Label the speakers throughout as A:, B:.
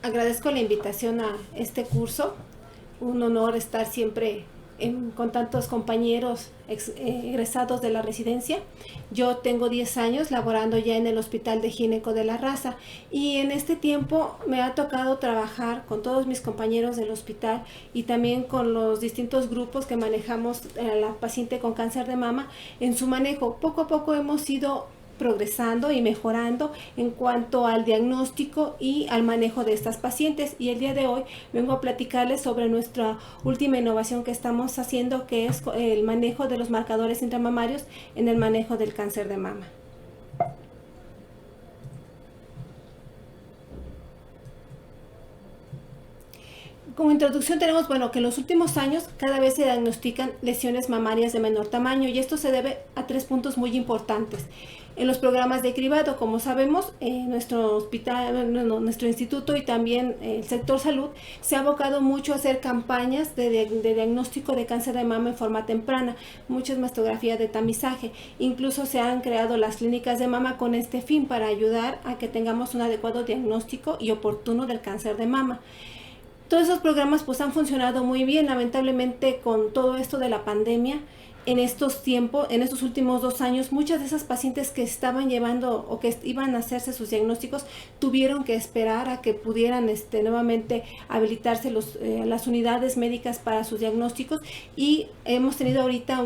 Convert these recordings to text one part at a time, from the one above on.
A: Agradezco la invitación a este curso. Un honor estar siempre con tantos compañeros egresados de la residencia. Yo tengo 10 años laborando ya en el Hospital de Gineco de la Raza y en este tiempo me ha tocado trabajar con todos mis compañeros del hospital y también con los distintos grupos que manejamos a la paciente con cáncer de mama en su manejo. Poco a poco hemos ido progresando y mejorando en cuanto al diagnóstico y al manejo de estas pacientes, y el día de hoy vengo a platicarles sobre nuestra última innovación que estamos haciendo, que es el manejo de los marcadores intramamarios en el manejo del cáncer de mama. Como introducción tenemos, que en los últimos años cada vez se diagnostican lesiones mamarias de menor tamaño, y esto se debe a 3 puntos muy importantes. En los programas de cribado, como sabemos, nuestro hospital, nuestro instituto y también el sector salud se ha abocado mucho a hacer campañas de diagnóstico de cáncer de mama en forma temprana, muchas mastografías de tamizaje. Incluso se han creado las clínicas de mama con este fin, para ayudar a que tengamos un adecuado diagnóstico y oportuno del cáncer de mama. Todos esos programas pues han funcionado muy bien. Lamentablemente, con todo esto de la pandemia, en estos últimos 2 años, muchas de esas pacientes que estaban llevando o que iban a hacerse sus diagnósticos tuvieron que esperar a que pudieran nuevamente habilitarse las unidades médicas para sus diagnósticos, y hemos tenido ahorita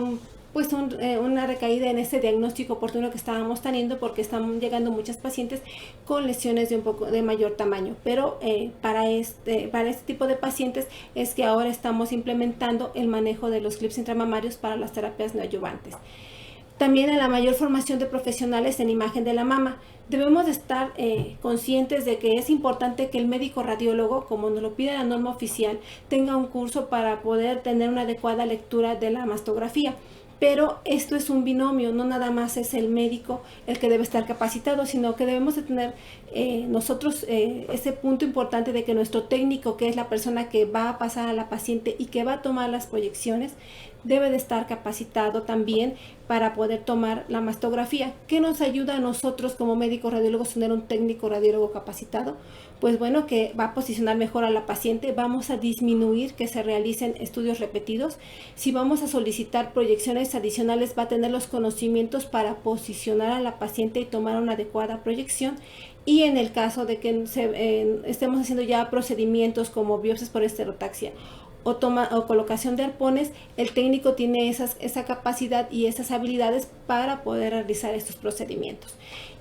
A: una recaída en ese diagnóstico oportuno que estábamos teniendo, porque están llegando muchas pacientes con lesiones de mayor tamaño. Pero para este tipo de pacientes es que ahora estamos implementando el manejo de los clips intramamarios para las terapias neoadyuvantes. También en la mayor formación de profesionales en imagen de la mama. Debemos de estar conscientes de que es importante que el médico radiólogo, como nos lo pide la norma oficial, tenga un curso para poder tener una adecuada lectura de la mastografía. Pero esto es un binomio, no nada más es el médico el que debe estar capacitado, sino que debemos de tener nosotros ese punto importante de que nuestro técnico, que es la persona que va a pasar a la paciente y que va a tomar las proyecciones, debe de estar capacitado también para poder tomar la mastografía. ¿Qué nos ayuda a nosotros como médicos radiólogos tener un técnico radiólogo capacitado? Pues bueno, que va a posicionar mejor a la paciente. Vamos a disminuir que se realicen estudios repetidos. Si vamos a solicitar proyecciones adicionales, va a tener los conocimientos para posicionar a la paciente y tomar una adecuada proyección. Y en el caso de que estemos haciendo ya procedimientos como biopsias por esterotaxia o colocación de arpones, el técnico tiene esa capacidad y esas habilidades para poder realizar estos procedimientos.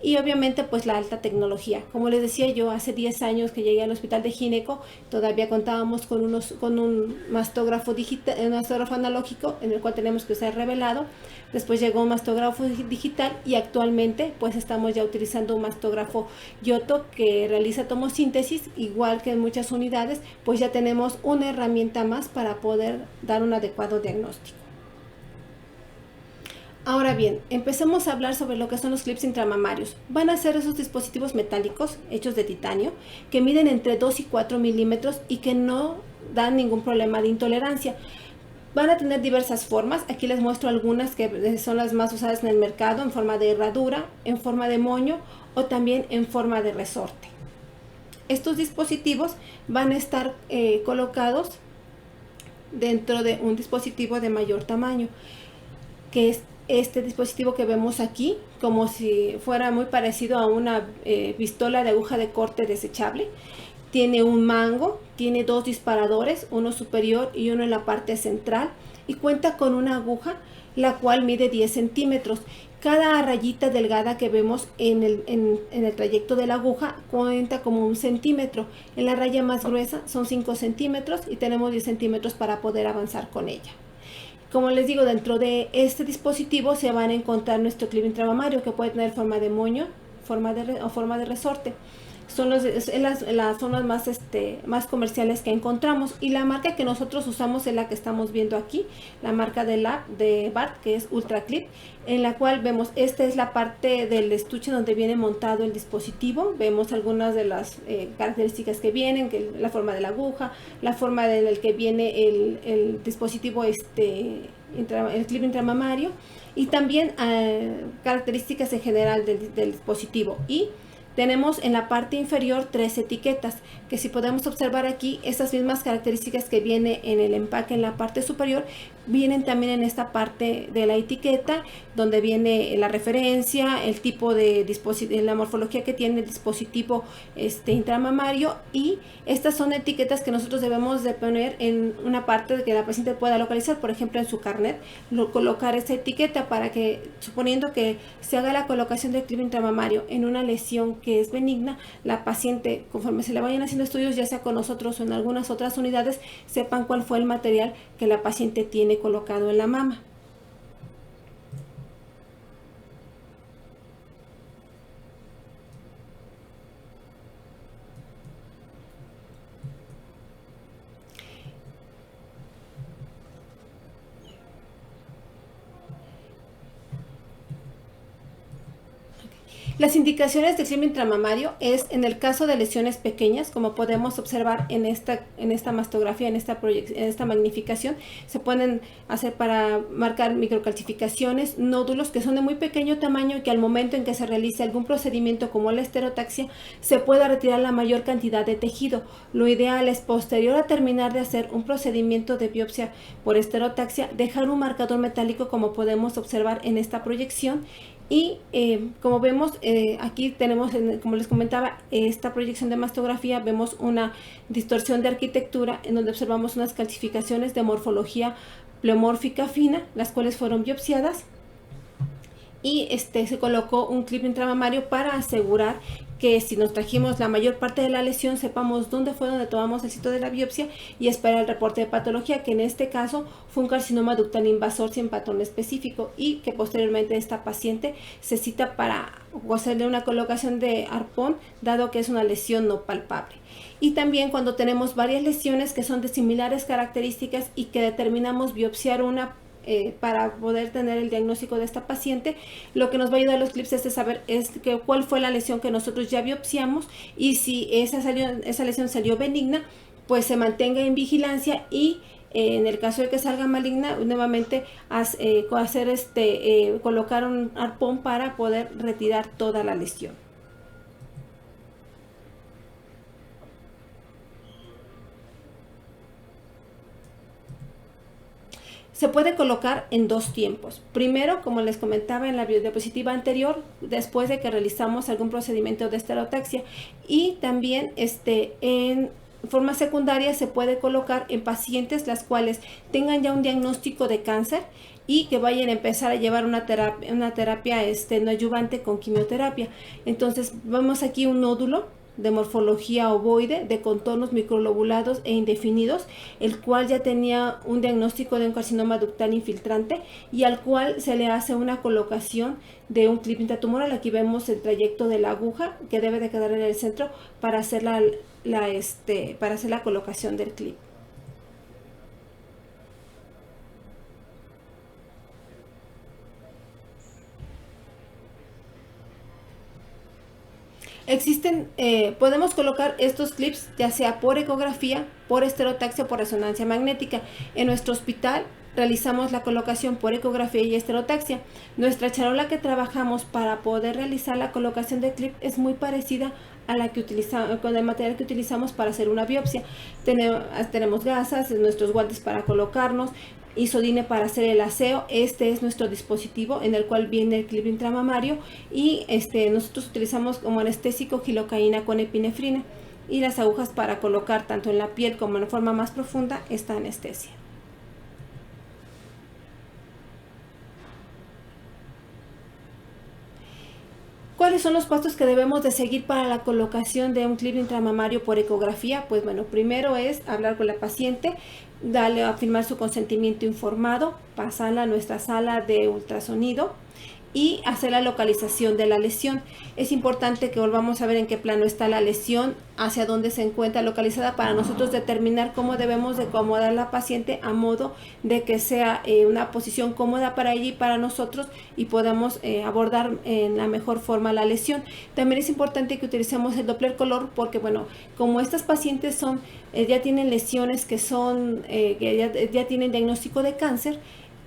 A: Y obviamente pues la alta tecnología. Como les decía, yo hace 10 años que llegué al Hospital de Gineco, todavía contábamos con un mastógrafo digital, un mastógrafo analógico, en el cual tenemos que usar revelado. Después llegó un mastógrafo digital, y actualmente pues estamos ya utilizando un mastógrafo Yoto que realiza tomosíntesis, igual que en muchas unidades. Pues ya tenemos una herramienta más para poder dar un adecuado diagnóstico. Ahora bien, empecemos a hablar sobre lo que son los clips intramamarios. Van a ser esos dispositivos metálicos hechos de titanio que miden entre 2 y 4 milímetros y que no dan ningún problema de intolerancia. Van a tener diversas formas. Aquí les muestro algunas que son las más usadas en el mercado: en forma de herradura, en forma de moño o también en forma de resorte. Estos dispositivos van a estar colocados dentro de un dispositivo de mayor tamaño, que es este dispositivo que vemos aquí, como si fuera muy parecido a una pistola de aguja de corte desechable. Tiene un mango, tiene 2 disparadores, uno superior y uno en la parte central, y cuenta con una aguja la cual mide 10 centímetros. Cada rayita delgada que vemos en el trayecto de la aguja cuenta como 1 centímetro. En la raya más gruesa son 5 centímetros y tenemos 10 centímetros para poder avanzar con ella. Como les digo, dentro de este dispositivo se van a encontrar nuestro clip intramamario, que puede tener forma de moño o forma de resorte. Son las más comerciales que encontramos, y la marca que nosotros usamos es la que estamos viendo aquí, la marca de BART, que es Ultra Clip, en la cual vemos, esta es la parte del estuche donde viene montado el dispositivo. Vemos algunas de las características que vienen, que la forma de la aguja, la forma en el que viene el dispositivo, el clip intramamario, y también características en general del dispositivo. Y Tenemos en la parte inferior 3 etiquetas, que si podemos observar aquí, estas mismas características que viene en el empaque en la parte superior, vienen también en esta parte de la etiqueta, donde viene la referencia, el tipo de dispositivo, la morfología que tiene el dispositivo intramamario, y estas son etiquetas que nosotros debemos de poner en una parte de que la paciente pueda localizar, por ejemplo en su carnet, colocar esa etiqueta para que, suponiendo que se haga la colocación del clip intramamario en una lesión que es benigna, la paciente, conforme se le vayan haciendo estudios, ya sea con nosotros o en algunas otras unidades, sepan cuál fue el material que la paciente tiene colocado en la mama. Las indicaciones del clip intramamario es en el caso de lesiones pequeñas, como podemos observar en esta mastografía, en esta magnificación, se pueden hacer para marcar microcalcificaciones, nódulos que son de muy pequeño tamaño y que al momento en que se realice algún procedimiento como la esterotaxia, se pueda retirar la mayor cantidad de tejido. Lo ideal es, posterior a terminar de hacer un procedimiento de biopsia por esterotaxia, dejar un marcador metálico como podemos observar en esta proyección. Y como vemos, aquí tenemos, como les comentaba, esta proyección de mastografía, vemos una distorsión de arquitectura en donde observamos unas calcificaciones de morfología pleomórfica fina, las cuales fueron biopsiadas, y se colocó un clip intramamario para asegurar que si nos trajimos la mayor parte de la lesión, sepamos dónde fue donde tomamos el sitio de la biopsia y esperar el reporte de patología, que en este caso fue un carcinoma ductal invasor sin patrón específico, y que posteriormente esta paciente se cita para hacerle una colocación de arpón, dado que es una lesión no palpable. Y también cuando tenemos varias lesiones que son de similares características y que determinamos biopsiar una para poder tener el diagnóstico de esta paciente, lo que nos va a ayudar a los clips es de saber cuál fue la lesión que nosotros ya biopsiamos, y si esa lesión salió benigna, pues se mantenga en vigilancia, y en el caso de que salga maligna, nuevamente colocar un arpón para poder retirar toda la lesión. Se puede colocar en dos tiempos. Primero, como les comentaba en la diapositiva anterior, después de que realizamos algún procedimiento de esterotaxia, y también en forma secundaria se puede colocar en pacientes las cuales tengan ya un diagnóstico de cáncer y que vayan a empezar a llevar una terapia no adyuvante con quimioterapia. Entonces vemos aquí un nódulo de morfología ovoide, de contornos microlobulados e indefinidos, el cual ya tenía un diagnóstico de un carcinoma ductal infiltrante, y al cual se le hace una colocación de un clip intratumoral. Aquí vemos el trayecto de la aguja que debe de quedar en el centro para hacer para hacer la colocación del clip. Podemos colocar estos clips ya sea por ecografía, por esterotaxia o por resonancia magnética. En nuestro hospital realizamos la colocación por ecografía y esterotaxia. Nuestra charola que trabajamos para poder realizar la colocación de clip es muy parecida a la que utilizamos, con el material que utilizamos para hacer una biopsia. Tenemos gasas, nuestros guantes para colocarnos, isodine para hacer el aseo. Este es nuestro dispositivo en el cual viene el clip intramamario, y nosotros utilizamos como anestésico gilocaína con epinefrina, y las agujas para colocar tanto en la piel como en forma más profunda esta anestesia. ¿Cuáles son los pasos que debemos de seguir para la colocación de un clip intramamario por ecografía? Pues bueno, primero es hablar con la paciente, darle a firmar su consentimiento informado, pasarla a nuestra sala de ultrasonido y hacer la localización de la lesión. Es importante que volvamos a ver en qué plano está la lesión, hacia dónde se encuentra localizada, para nosotros determinar cómo debemos de acomodar a la paciente a modo de que sea una posición cómoda para ella y para nosotros, y podamos abordar en la mejor forma la lesión. También es importante que utilicemos el Doppler color, porque bueno, como estas pacientes ya tienen lesiones que son, ya tienen diagnóstico de cáncer,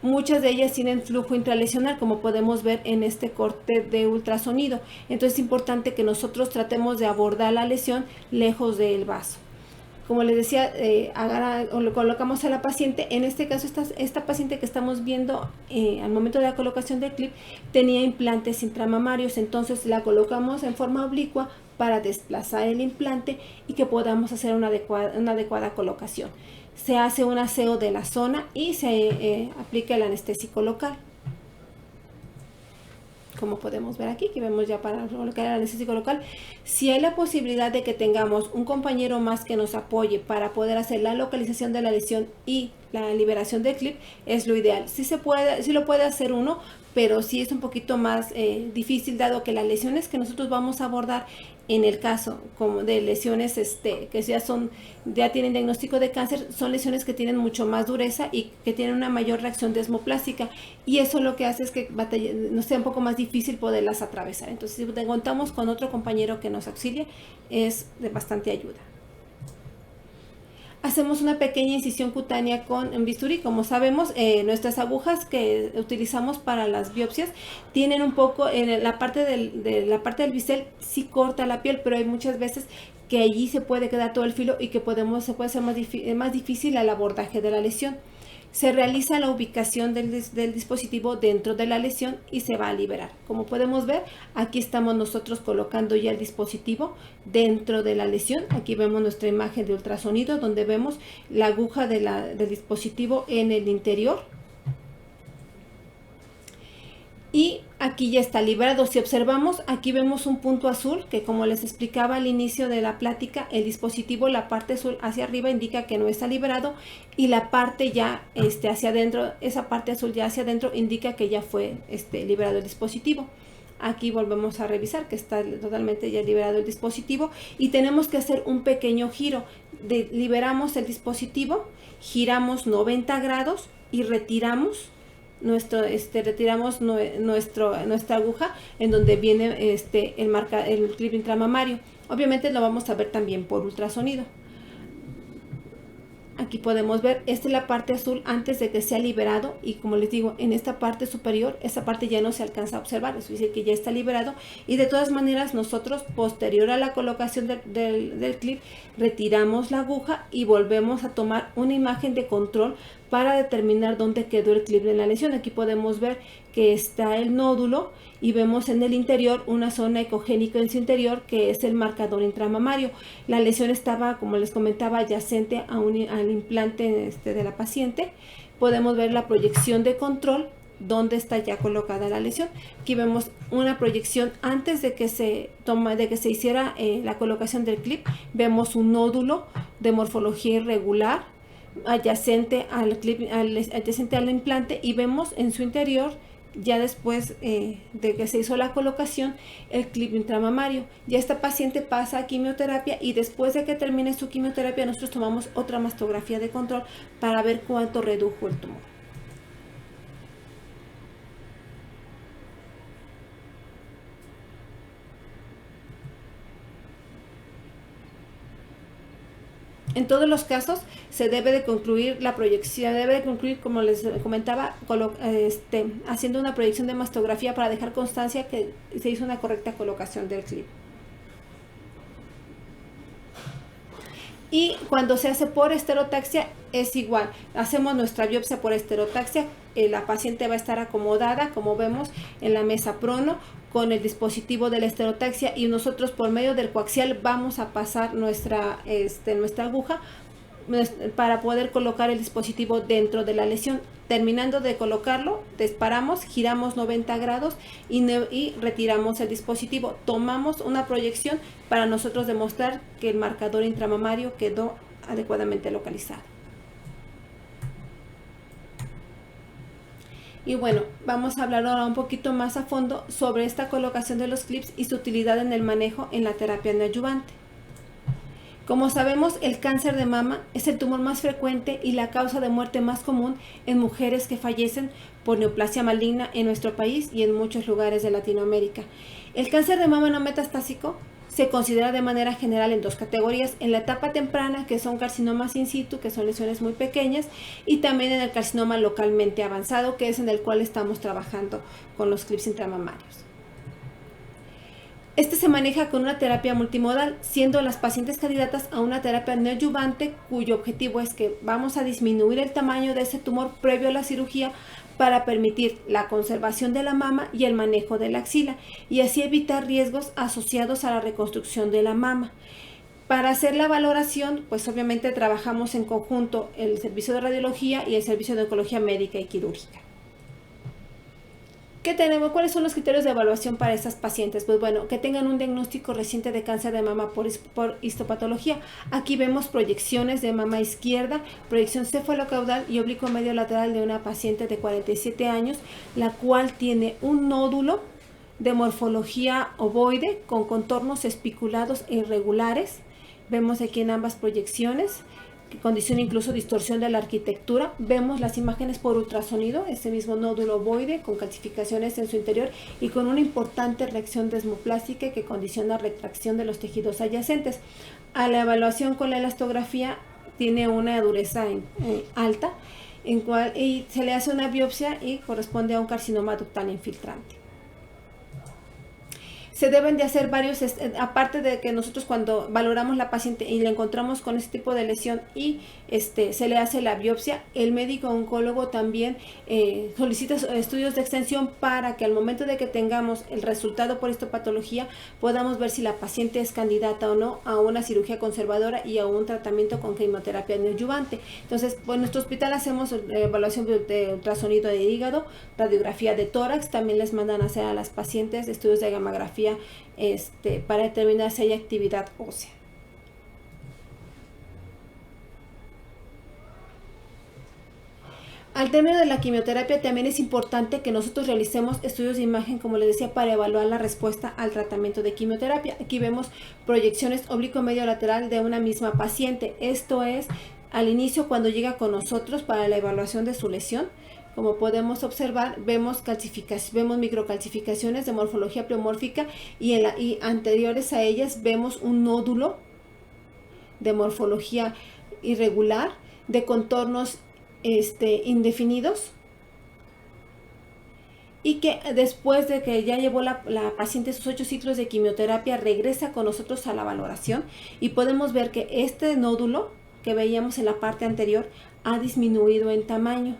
A: Muchas de ellas tienen flujo intralesional, como podemos ver en este corte de ultrasonido. Entonces es importante que nosotros tratemos de abordar la lesión lejos del vaso. Como les decía, lo colocamos a la paciente. En este caso, esta paciente que estamos viendo al momento de la colocación del clip tenía implantes intramamarios, entonces la colocamos en forma oblicua para desplazar el implante y que podamos hacer una adecuada colocación. Se hace un aseo de la zona y se aplica el anestésico local. Como podemos ver aquí, que vemos ya para colocar el anestésico local. Si hay la posibilidad de que tengamos un compañero más que nos apoye para poder hacer la localización de la lesión y la liberación del clip, es lo ideal. Sí lo puede hacer uno, pero sí es un poquito más difícil, dado que las lesiones que nosotros vamos a abordar en el caso como de lesiones que ya tienen diagnóstico de cáncer, son lesiones que tienen mucho más dureza y que tienen una mayor reacción desmoplástica, y eso lo que hace es que nos sea un poco más difícil poderlas atravesar. Entonces, si contamos con otro compañero que nos auxilie, es de bastante ayuda. Hacemos una pequeña incisión cutánea con bisturí. Como sabemos, nuestras agujas que utilizamos para las biopsias tienen un poco en la parte la parte del bisel, sí corta la piel, pero hay muchas veces que allí se puede quedar todo el filo y que se puede hacer más difícil el abordaje de la lesión. Se realiza la ubicación del dispositivo dentro de la lesión y se va a liberar. Como podemos ver, aquí estamos nosotros colocando ya el dispositivo dentro de la lesión. Aquí vemos nuestra imagen de ultrasonido, donde vemos la aguja del dispositivo en el interior. Y aquí ya está liberado. Si observamos, aquí vemos un punto azul que, como les explicaba al inicio de la plática, el dispositivo, la parte azul hacia arriba indica que no está liberado, y la parte ya hacia adentro, esa parte azul ya hacia adentro indica que ya fue liberado el dispositivo. Aquí volvemos a revisar que está totalmente ya liberado el dispositivo, y tenemos que hacer un pequeño giro. Liberamos el dispositivo, giramos 90 grados y retiramos nuestra aguja en donde viene el clip intramamario. Obviamente lo vamos a ver también por ultrasonido. Aquí podemos ver, esta es la parte azul antes de que sea liberado, y como les digo, en esta parte superior, esta parte ya no se alcanza a observar, es decir, que ya está liberado. Y de todas maneras, nosotros, posterior a la colocación del clip, retiramos la aguja y volvemos a tomar una imagen de control para determinar dónde quedó el clip de la lesión. Aquí podemos ver que está el nódulo y vemos en el interior una zona ecogénica en su interior, que es el marcador intramamario. La lesión estaba, como les comentaba, adyacente al implante de la paciente. Podemos ver la proyección de control donde está ya colocada la lesión. Aquí vemos una proyección antes de que se hiciera la colocación del clip. Vemos un nódulo de morfología irregular adyacente al implante, y vemos en su interior, ya después de que se hizo la colocación, el clip intramamario. Ya esta paciente pasa a quimioterapia, y después de que termine su quimioterapia, nosotros tomamos otra mastografía de control para ver cuánto redujo el tumor. En todos los casos se debe de concluir la proyección, como les comentaba, haciendo una proyección de mastografía para dejar constancia que se hizo una correcta colocación del clip. Y cuando se hace por esterotaxia es igual, hacemos nuestra biopsia por esterotaxia. La paciente va a estar acomodada, como vemos, en la mesa prono con el dispositivo de la esterotaxia, y nosotros por medio del coaxial vamos a pasar nuestra aguja para poder colocar el dispositivo dentro de la lesión. Terminando de colocarlo, disparamos, giramos 90 grados y retiramos el dispositivo. Tomamos una proyección para nosotros demostrar que el marcador intramamario quedó adecuadamente localizado. Y bueno, vamos a hablar ahora un poquito más a fondo sobre esta colocación de los clips y su utilidad en el manejo en la terapia neoadyuvante. Como sabemos, el cáncer de mama es el tumor más frecuente y la causa de muerte más común en mujeres que fallecen por neoplasia maligna en nuestro país y en muchos lugares de Latinoamérica. El cáncer de mama no metastásico se considera de manera general en dos categorías: en la etapa temprana, que son carcinomas in situ, que son lesiones muy pequeñas, y también en el carcinoma localmente avanzado, que es en el cual estamos trabajando con los clips intramamarios. Este se maneja con una terapia multimodal, siendo las pacientes candidatas a una terapia neoadyuvante, cuyo objetivo es que vamos a disminuir el tamaño de ese tumor previo a la cirugía para permitir la conservación de la mama y el manejo de la axila, y así evitar riesgos asociados a la reconstrucción de la mama. Para hacer la valoración, pues obviamente trabajamos en conjunto el servicio de radiología y el servicio de oncología médica y quirúrgica. ¿Qué tenemos? ¿Cuáles son los criterios de evaluación para estas pacientes? Pues bueno, que tengan un diagnóstico reciente de cáncer de mama por histopatología. Aquí vemos proyecciones de mama izquierda, proyección cefalocaudal y oblicuo medio lateral de una paciente de 47 años, la cual tiene un nódulo de morfología ovoide con contornos espiculados e irregulares. Vemos aquí en ambas proyecciones que condiciona incluso distorsión de la arquitectura. Vemos las imágenes por ultrasonido, ese mismo nódulo ovoide con calcificaciones en su interior y con una importante reacción desmoplástica que condiciona retracción de los tejidos adyacentes. A la evaluación con la elastografía tiene una dureza alta, y se le hace una biopsia y corresponde a un carcinoma ductal infiltrante. Se deben de hacer varios, aparte de que nosotros cuando valoramos la paciente y la encontramos con este tipo de lesión y se le hace la biopsia, el médico oncólogo también solicita estudios de extensión para que al momento de que tengamos el resultado por histopatología podamos ver si la paciente es candidata o no a una cirugía conservadora y a un tratamiento con quimioterapia neoadyuvante. Entonces, en nuestro hospital hacemos evaluación de ultrasonido de hígado, radiografía de tórax, también les mandan a hacer a las pacientes estudios de gamografía para determinar si hay actividad ósea. Al término de la quimioterapia también es importante que nosotros realicemos estudios de imagen, como les decía, para evaluar la respuesta al tratamiento de quimioterapia. Aquí vemos proyecciones oblicuo medio lateral de una misma paciente. Esto es al inicio cuando llega con nosotros para la evaluación de su lesión. Como podemos observar, vemos microcalcificaciones de morfología pleomórfica y anteriores a ellas vemos un nódulo de morfología irregular, de contornos indefinidos, y que después de que ya llevó la paciente sus 8 ciclos de quimioterapia, regresa con nosotros a la valoración y podemos ver que este nódulo que veíamos en la parte anterior ha disminuido en tamaño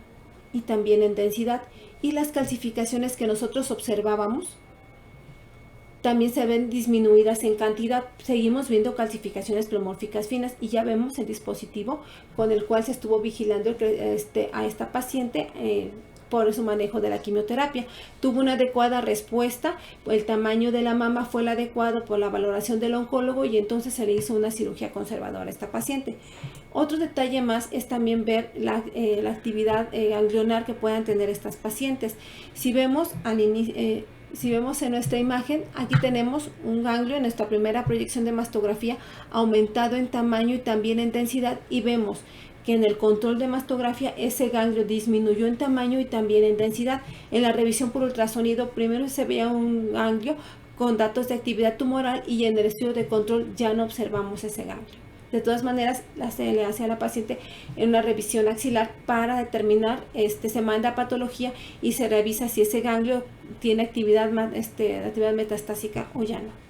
A: y también en densidad, y las calcificaciones que nosotros observábamos también se ven disminuidas en cantidad. Seguimos viendo calcificaciones pleomórficas finas y ya vemos el dispositivo con el cual se estuvo vigilando a esta paciente por su manejo de la quimioterapia. Tuvo una adecuada respuesta, el tamaño de la mama fue el adecuado por la valoración del oncólogo y entonces se le hizo una cirugía conservadora a esta paciente. Otro detalle más es también ver la actividad ganglionar que puedan tener estas pacientes. Si vemos en nuestra imagen, aquí tenemos un ganglio en nuestra primera proyección de mastografía aumentado en tamaño y también en densidad, y vemos que en el control de mastografía ese ganglio disminuyó en tamaño y también en densidad. En la revisión por ultrasonido primero se veía un ganglio con datos de actividad tumoral y en el estudio de control ya no observamos ese ganglio. De todas maneras, se le hace a la paciente en una revisión axilar para determinar, se manda a patología y se revisa si ese ganglio tiene actividad metastásica o ya no.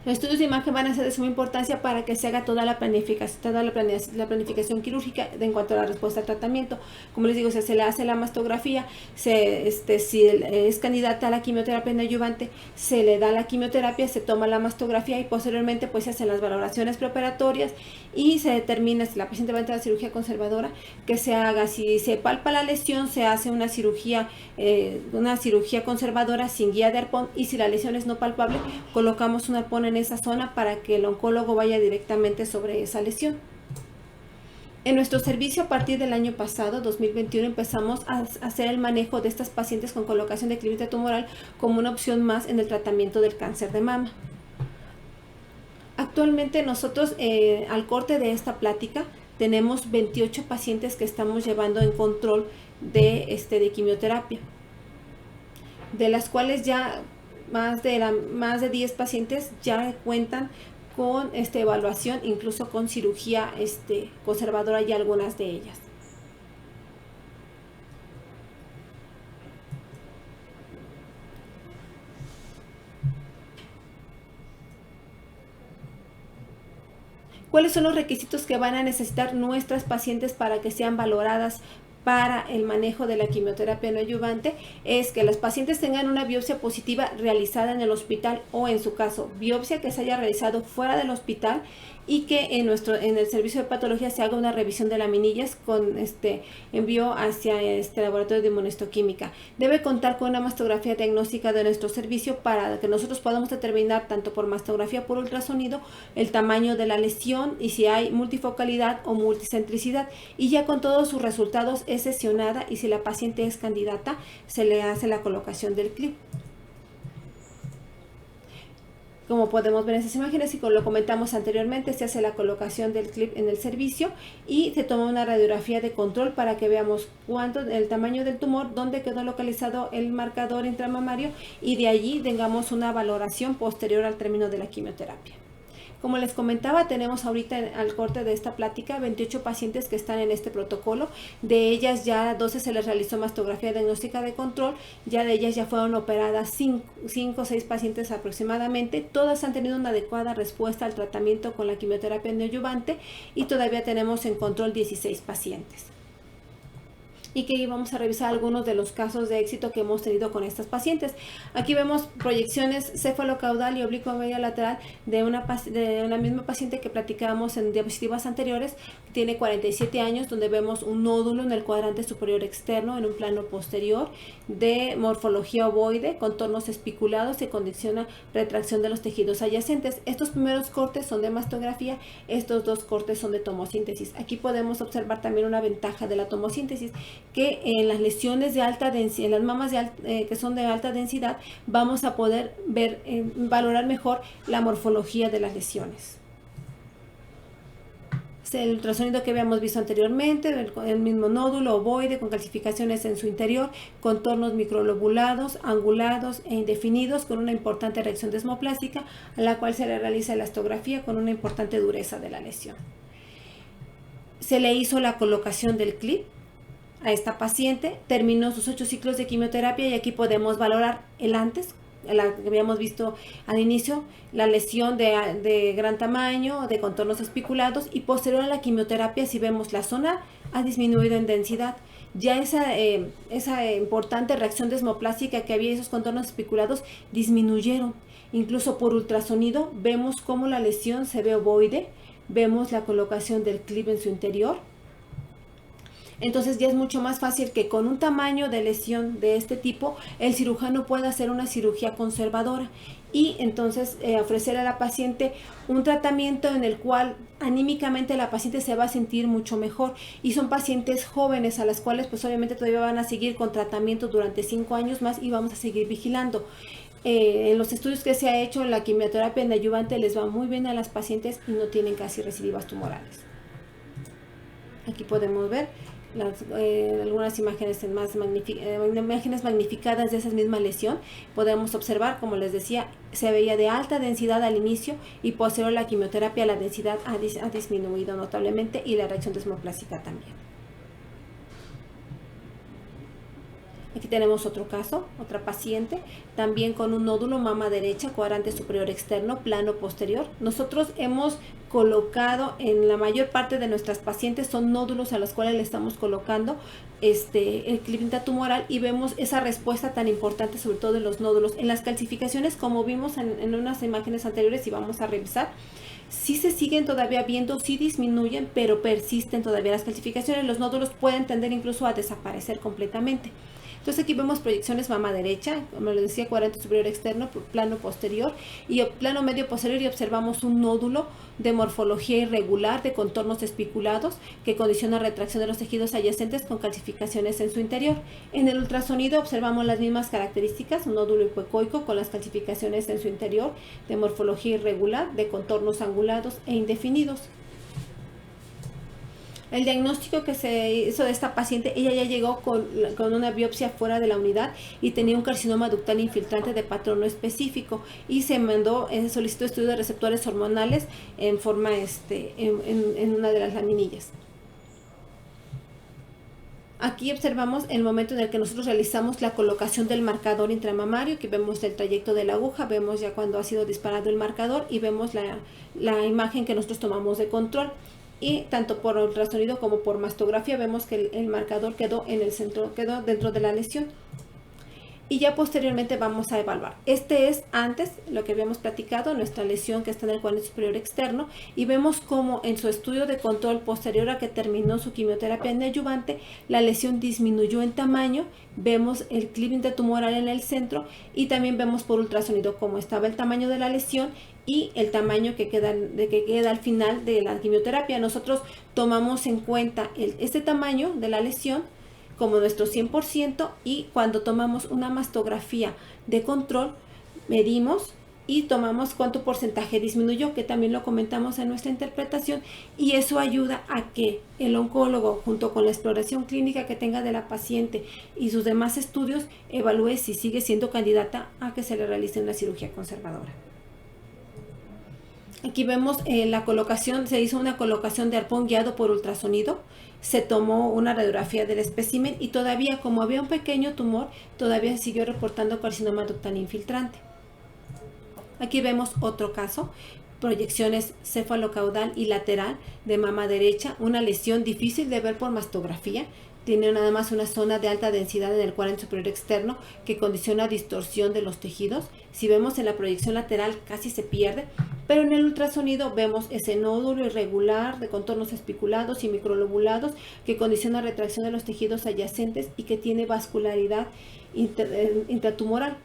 A: Los estudios de imagen van a ser de suma importancia para que se haga toda la planificación quirúrgica en cuanto a la respuesta al tratamiento. Como les digo, se le hace la mastografía, si es candidata a la quimioterapia neoadyuvante, se le da la quimioterapia, se toma la mastografía y posteriormente pues se hacen las valoraciones preoperatorias y se determina si la paciente va a entrar a cirugía conservadora, que se haga. Si se palpa la lesión, se hace una cirugía conservadora sin guía de arpón, y si la lesión es no palpable, colocamos un arpón en esa zona para que el oncólogo vaya directamente sobre esa lesión. En nuestro servicio, a partir del año pasado, 2021, empezamos a hacer el manejo de estas pacientes con colocación de clip intratumoral como una opción más en el tratamiento del cáncer de mama. Actualmente nosotros, al corte de esta plática, tenemos 28 pacientes que estamos llevando en control de quimioterapia, de las cuales ya más de 10 pacientes ya cuentan con evaluación, incluso con cirugía conservadora y algunas de ellas. ¿Cuáles son los requisitos que van a necesitar nuestras pacientes para que sean valoradas para el manejo de la quimioterapia neoadyuvante? Es que las pacientes tengan una biopsia positiva realizada en el hospital o, en su caso, biopsia que se haya realizado fuera del hospital, y que en el servicio de patología se haga una revisión de laminillas con envío hacia laboratorio de inmunohistoquímica. Debe contar con una mastografía diagnóstica de nuestro servicio para que nosotros podamos determinar, tanto por mastografía por ultrasonido, el tamaño de la lesión y si hay multifocalidad o multicentricidad, y ya con todos sus resultados es sesionada, y si la paciente es candidata se le hace la colocación del clip. Como podemos ver en estas imágenes, y como lo comentamos anteriormente, se hace la colocación del clip en el servicio y se toma una radiografía de control para que veamos el tamaño del tumor, dónde quedó localizado el marcador intramamario, y de allí tengamos una valoración posterior al término de la quimioterapia. Como les comentaba, tenemos ahorita al corte de esta plática 28 pacientes que están en este protocolo. De ellas ya 12 se les realizó mastografía diagnóstica de control, ya de ellas ya fueron operadas 5 o 6 pacientes aproximadamente. Todas han tenido una adecuada respuesta al tratamiento con la quimioterapia neoadyuvante, y todavía tenemos en control 16 pacientes. Y que vamos a revisar algunos de los casos de éxito que hemos tenido con estas pacientes. Aquí vemos proyecciones cefalocaudal y oblicuo media lateral de una misma paciente que platicábamos en diapositivas anteriores. Tiene 47 años, donde vemos un nódulo en el cuadrante superior externo en un plano posterior, de morfología ovoide, contornos espiculados, que condiciona retracción de los tejidos adyacentes. Estos primeros cortes son de mastografía, estos dos cortes son de tomosíntesis. Aquí podemos observar también una ventaja de la tomosíntesis, que en las lesiones de alta densidad, en las mamas que son de alta densidad, vamos a poder ver, valorar mejor la morfología de las lesiones. El ultrasonido que habíamos visto anteriormente, el mismo nódulo ovoide con calcificaciones en su interior, contornos microlobulados, angulados e indefinidos, con una importante reacción desmoplástica, a la cual se le realiza elastografía con una importante dureza de la lesión. Se le hizo la colocación del clip a esta paciente, terminó sus 8 ciclos de quimioterapia, y aquí podemos valorar el antes, la que habíamos visto al inicio, la lesión de gran tamaño, de contornos espiculados, y posterior a la quimioterapia, si vemos la zona ha disminuido en densidad. Ya esa importante reacción desmoplástica que había, esos contornos espiculados disminuyeron. Incluso por ultrasonido vemos cómo la lesión se ve ovoide, vemos la colocación del clip en su interior. Entonces ya es mucho más fácil que con un tamaño de lesión de este tipo el cirujano pueda hacer una cirugía conservadora, y entonces ofrecer a la paciente un tratamiento en el cual anímicamente la paciente se va a sentir mucho mejor. Y son pacientes jóvenes a las cuales pues obviamente todavía van a seguir con tratamiento durante 5 años más, y vamos a seguir vigilando. En los estudios que se ha hecho, la quimioterapia neoadyuvante les va muy bien a las pacientes y no tienen casi recidivas tumorales. Aquí podemos ver algunas imágenes imágenes magnificadas de esa misma lesión. Podemos observar, como les decía, se veía de alta densidad al inicio, y posterior a la quimioterapia la densidad ha disminuido notablemente, y la reacción desmoplásica también. Aquí tenemos otro caso, otra paciente, también con un nódulo mama derecha, cuadrante superior externo, plano posterior. Nosotros hemos colocado en la mayor parte de nuestras pacientes, son nódulos a los cuales le estamos colocando el clip intratumoral, y vemos esa respuesta tan importante, sobre todo en los nódulos. En las calcificaciones, como vimos en unas imágenes anteriores, y vamos a revisar, sí se siguen todavía viendo, sí disminuyen, pero persisten todavía las calcificaciones. Los nódulos pueden tender incluso a desaparecer completamente. Entonces aquí vemos proyecciones mama derecha, como les decía, cuadrante superior externo, plano posterior y plano medio posterior, y observamos un nódulo de morfología irregular, de contornos espiculados, que condiciona retracción de los tejidos adyacentes con calcificaciones en su interior. En el ultrasonido observamos las mismas características, un nódulo hipoecoico con las calcificaciones en su interior, de morfología irregular, de contornos angulados e indefinidos. El diagnóstico que se hizo de esta paciente, ella ya llegó con una biopsia fuera de la unidad y tenía un carcinoma ductal infiltrante de patrón no específico, y se mandó, solicitó estudio de receptores hormonales en forma, en una de las laminillas. Aquí observamos el momento en el que nosotros realizamos la colocación del marcador intramamario, que vemos el trayecto de la aguja, vemos ya cuando ha sido disparado el marcador y vemos la imagen que nosotros tomamos de control. Y tanto por ultrasonido como por mastografía vemos que el marcador quedó en el centro, quedó dentro de la lesión. Y ya posteriormente vamos a evaluar. Este es antes, lo que habíamos platicado, nuestra lesión que está en el cuadrante superior externo, y vemos cómo en su estudio de control posterior a que terminó su quimioterapia neoadyuvante, la lesión disminuyó en tamaño, vemos el clip intratumoral en el centro, y también vemos por ultrasonido cómo estaba el tamaño de la lesión y el tamaño que queda al final de la quimioterapia. Nosotros tomamos en cuenta este tamaño de la lesión como nuestro 100%, y cuando tomamos una mastografía de control, medimos y tomamos cuánto porcentaje disminuyó, que también lo comentamos en nuestra interpretación, y eso ayuda a que el oncólogo, junto con la exploración clínica que tenga de la paciente y sus demás estudios, evalúe si sigue siendo candidata a que se le realice una cirugía conservadora. Aquí vemos la colocación, se hizo una colocación de arpón guiado por ultrasonido, se tomó una radiografía del espécimen y todavía, como había un pequeño tumor, todavía siguió reportando carcinoma ductal infiltrante. Aquí vemos otro caso, proyecciones cefalocaudal y lateral de mama derecha, una lesión difícil de ver por mastografía. Tiene nada más una zona de alta densidad en el cuadrante superior externo que condiciona distorsión de los tejidos. Si vemos en la proyección lateral casi se pierde, pero en el ultrasonido vemos ese nódulo irregular de contornos espiculados y microlobulados que condiciona retracción de los tejidos adyacentes y que tiene vascularidad intratumoral.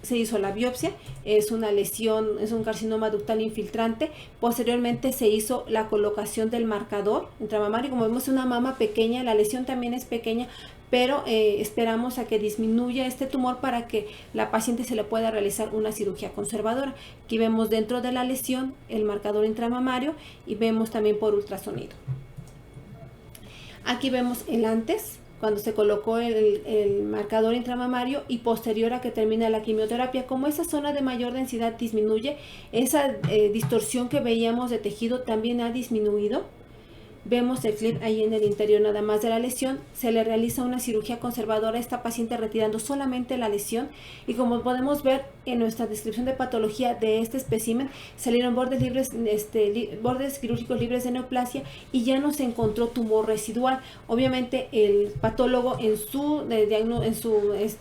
A: Se hizo la biopsia, es una lesión, es un carcinoma ductal infiltrante. Posteriormente se hizo la colocación del marcador intramamario. Como vemos, una mama pequeña, la lesión también es pequeña, pero esperamos a que disminuya este tumor para que la paciente se le pueda realizar una cirugía conservadora. Aquí vemos dentro de la lesión el marcador intramamario y vemos también por ultrasonido. Aquí vemos el antes, cuando se colocó el marcador intramamario, y posterior a que termina la quimioterapia. Como esa zona de mayor densidad disminuye, esa distorsión que veíamos de tejido también ha disminuido. Vemos el clip ahí en el interior nada más de la lesión. Se le realiza una cirugía conservadora a esta paciente retirando solamente la lesión, y como podemos ver en nuestra descripción de patología de este espécimen, salieron bordes libres, bordes quirúrgicos libres de neoplasia, y ya no se encontró tumor residual. Obviamente el patólogo en su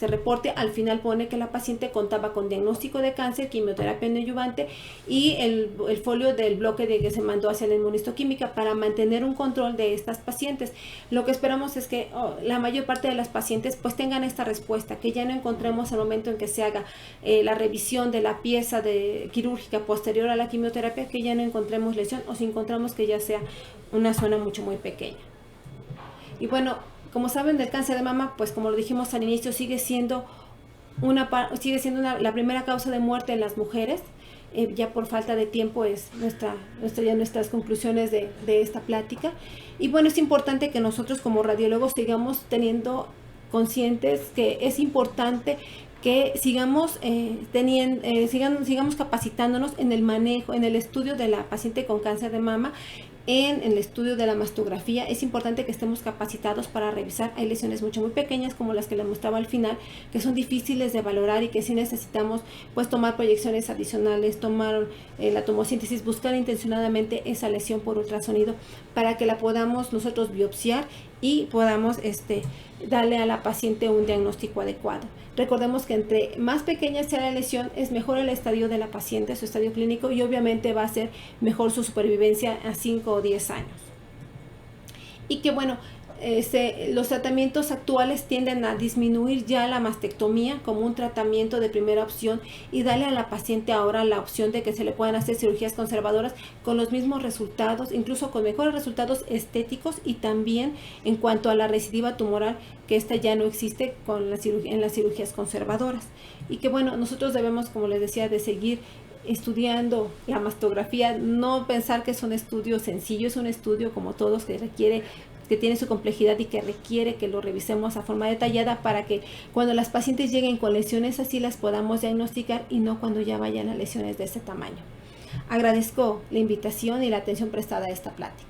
A: reporte al final pone que la paciente contaba con diagnóstico de cáncer, quimioterapia neoadyuvante y el folio del bloque que se mandó hacia la inmunistoquímica para mantener un control de estas pacientes. Lo que esperamos es que la mayor parte de las pacientes pues tengan esta respuesta, que ya no encontremos al momento en que se haga la revisión de la pieza quirúrgica posterior a la quimioterapia, que ya no encontremos lesión, o si encontramos que ya sea una zona muy pequeña. Y bueno, como saben, del cáncer de mama, pues como lo dijimos al inicio, sigue siendo la primera causa de muerte en las mujeres. Ya por falta de tiempo es nuestras conclusiones de esta plática. Y bueno, es importante que nosotros como radiólogos sigamos teniendo conscientes que es importante que sigamos sigamos capacitándonos en el manejo, en el estudio de la paciente con cáncer de mama, en el estudio de la mastografía. Es importante que estemos capacitados para revisar. Hay lesiones muy pequeñas, como las que les mostraba al final, que son difíciles de valorar y que sí necesitamos pues tomar proyecciones adicionales, tomar la tomosíntesis, buscar intencionadamente esa lesión por ultrasonido para que la podamos nosotros biopsiar y podamos darle a la paciente un diagnóstico adecuado. Recordemos que entre más pequeña sea la lesión, es mejor el estadio de la paciente, su estadio clínico, y obviamente va a ser mejor su supervivencia a 5 o 10 años. Y que bueno, los tratamientos actuales tienden a disminuir ya la mastectomía como un tratamiento de primera opción y darle a la paciente ahora la opción de que se le puedan hacer cirugías conservadoras con los mismos resultados, incluso con mejores resultados estéticos, y también en cuanto a la recidiva tumoral, que esta ya no existe en las cirugías conservadoras. Y que bueno, nosotros debemos, como les decía, de seguir estudiando la mastografía, no pensar que es un estudio sencillo, es un estudio como todos que requiere, que tiene su complejidad y que requiere que lo revisemos a forma detallada para que cuando las pacientes lleguen con lesiones así las podamos diagnosticar y no cuando ya vayan a lesiones de ese tamaño. Agradezco la invitación y la atención prestada a esta plática.